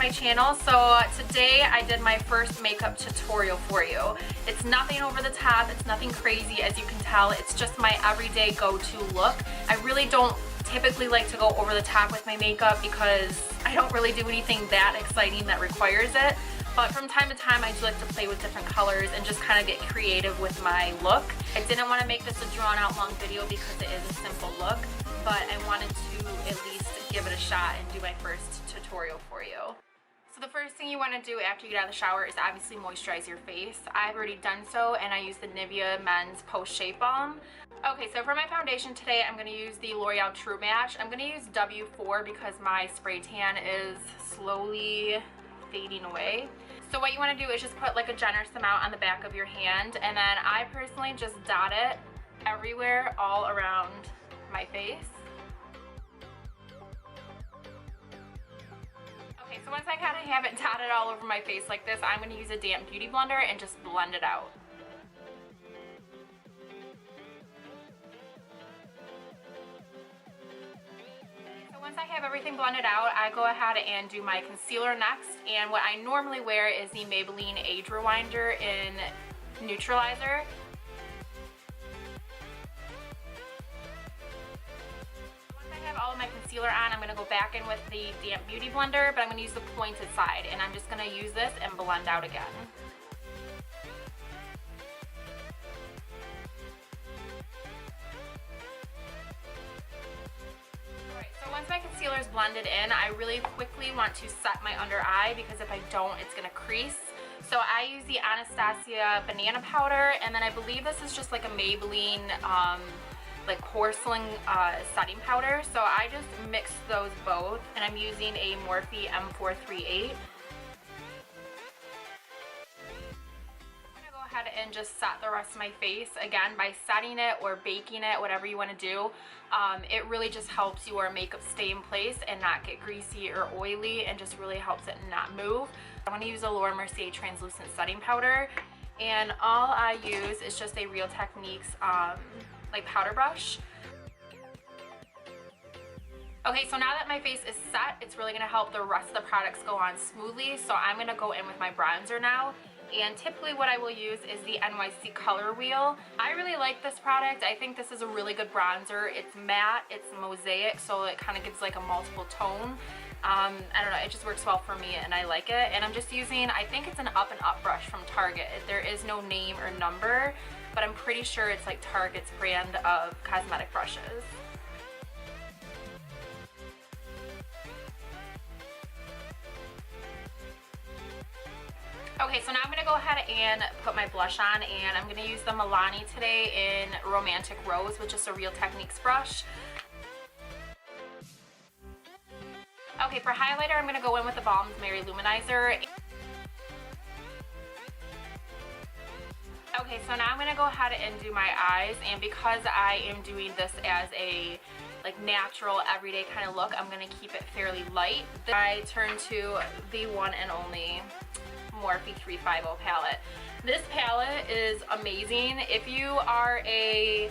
my channel. So today I did my first makeup tutorial for you. It's nothing over the top, it's nothing crazy as you can tell. It's just my everyday go-to look. I really don't typically like to go over the top with my makeup because I don't really do anything that exciting that requires it. But from time to time I do like to play with different colors and just kind of get creative with my look. I didn't want to make this a drawn out long video because it is a simple look, but I wanted to at least give it a shot and do my first tutorial for you. So the first thing you want to do after you get out of the shower is obviously moisturize your face. I've already done so and I use the Nivea Men's Post Shape Balm. Okay, so for my foundation today I'm going to use the L'Oreal True Match. I'm going to use W4 because my spray tan is slowly fading away. So what you want to do is just put like a generous amount on the back of your hand, and then I personally just dot it everywhere all around my face. Okay, so once I kind of have it dotted all over my face like this, I'm going to use a damp beauty blender and just blend it out. Once I have everything blended out, I go ahead and do my concealer next, and what I normally wear is the Maybelline Age Rewinder in Neutralizer. Once I have all of my concealer on, I'm going to go back in with the damp beauty blender, but I'm going to use the pointed side, and I'm just going to use this and blend out again. Once my concealer is blended in, I really quickly want to set my under eye because if I don't, it's going to crease. So I use the Anastasia banana powder, and then I believe this is just like a Maybelline like porcelain setting powder. So I just mix those both, and I'm using a Morphe M438. And just set the rest of my face again by setting it or baking it, whatever you want to do. It really just helps your makeup stay in place and not get greasy or oily, and just really helps it not move. I'm going to use a Mercier translucent setting powder, and all I use is just a Real Techniques like powder brush. Okay, so now that my face is set, it's really going to help the rest of the products go on smoothly. So I'm going to go in with my bronzer now. And typically what I will use is the NYC Color Wheel. I really like this product. I think this is a really good bronzer. It's matte, it's Mosaic, so it kind of gives like a multiple tone. I don't know, it just works well for me and I like it. And I'm just using, I think it's an Up and Up brush from Target. There is no name or number, but I'm pretty sure it's like Target's brand of cosmetic brushes. Okay, so now I'm going to go ahead and put my blush on, and I'm going to use the Milani today in Romantic Rose with just a Real Techniques brush. Okay, for highlighter, I'm going to go in with the Balm's Mary Luminizer. Okay, so now I'm going to go ahead and do my eyes, and because I am doing this as a like natural everyday kind of look, I'm going to keep it fairly light. I turn to the one and only Morphe 350 palette. This palette is amazing. If you are a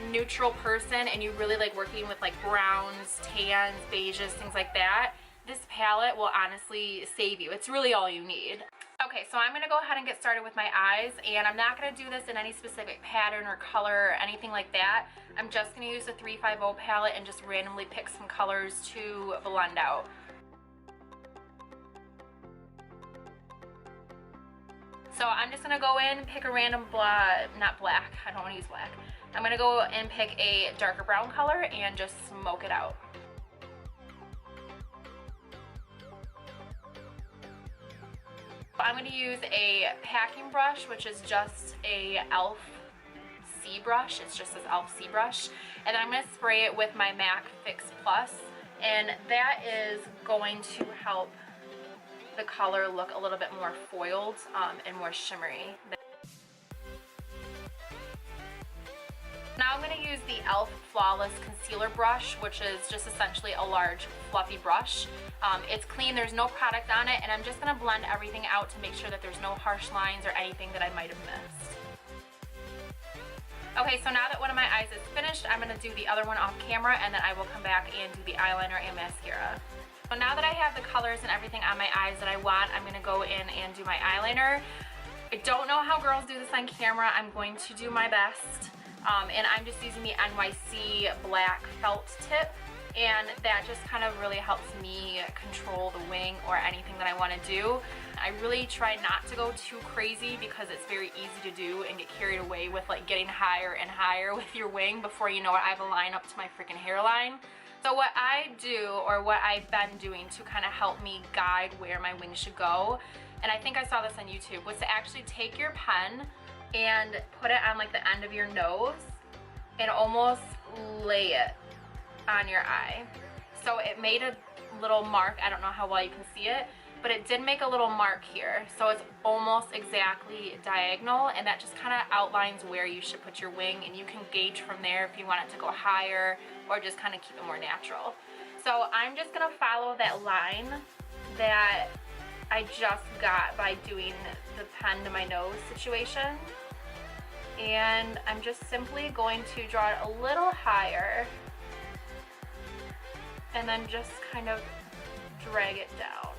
neutral person and you really like working with like browns, tans, beiges, things like that, this palette will honestly save you. It's really all you need. Okay, so I'm going to go ahead and get started with my eyes, and I'm not going to do this in any specific pattern or color or anything like that. I'm just going to use the 350 palette and just randomly pick some colors to blend out. So I'm just going to go in, pick a random not black, I don't want to use black. I'm going to go and pick a darker brown color and just smoke it out. I'm going to use a packing brush, which is just a e.l.f. C brush. It's just this e.l.f. C brush. And I'm going to spray it with my MAC Fix Plus, and that is going to help the color look a little bit more foiled and more shimmery. Now I'm going to use the e.l.f. Flawless Concealer Brush, which is just essentially a large fluffy brush. It's clean, there's no product on it, and I'm just going to blend everything out to make sure that there's no harsh lines or anything that I might have missed. Okay, so now that one of my eyes is finished, I'm going to do the other one off camera, and then I will come back and do the eyeliner and mascara. So now that I have the colors and everything on my eyes that I want, I'm gonna go in and do my eyeliner. I don't know how girls do this on camera. I'm going to do my best. And I'm just using the NYC black felt tip. And that just kind of really helps me control the wing or anything that I want to do. I really try not to go too crazy because it's very easy to do and get carried away with like getting higher and higher with your wing. Before you know it, I have a line up to my freaking hairline. So what I do, or what I've been doing to kind of help me guide where my wing should go, and I think I saw this on YouTube, was to actually take your pen and put it on like the end of your nose and almost lay it on your eye. So it made a little mark. I don't know how well you can see it, but it did make a little mark here. So it's almost exactly diagonal, and that just kind of outlines where you should put your wing, and you can gauge from there if you want it to go higher or just kind of keep it more natural. So I'm just gonna follow that line that I just got by doing the pen to my nose situation. And I'm just simply going to draw it a little higher and then just kind of drag it down.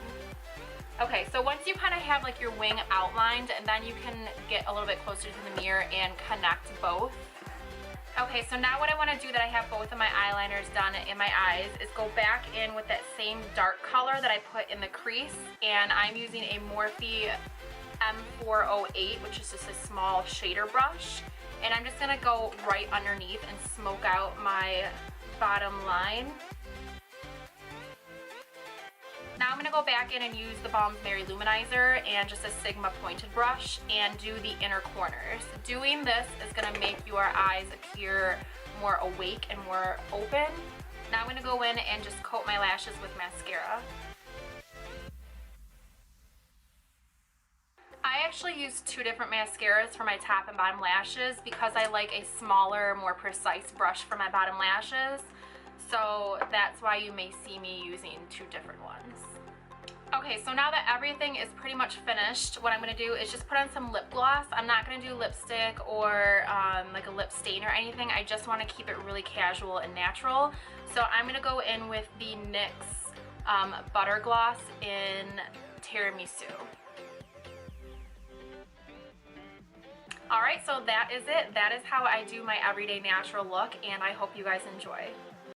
Okay, so once you kind of have like your wing outlined, and then you can get a little bit closer to the mirror and connect both. Okay, so now what I want to do that I have both of my eyeliners done in my eyes is go back in with that same dark color that I put in the crease, and I'm using a Morphe M408, which is just a small shader brush, and I'm just gonna go right underneath and smoke out my bottom line. Now I'm going to go back in and use the Balm's Mercier Luminizer and just a Sigma pointed brush and do the inner corners. Doing this is going to make your eyes appear more awake and more open. Now I'm going to go in and just coat my lashes with mascara. I actually use two different mascaras for my top and bottom lashes because I like a smaller, more precise brush for my bottom lashes. So that's why you may see me using two different ones. Okay, so now that everything is pretty much finished, what I'm going to do is just put on some lip gloss. I'm not going to do lipstick or like a lip stain or anything. I just want to keep it really casual and natural. So I'm going to go in with the NYX Butter Gloss in Tiramisu. Alright, so that is it. That is how I do my everyday natural look, and I hope you guys enjoy.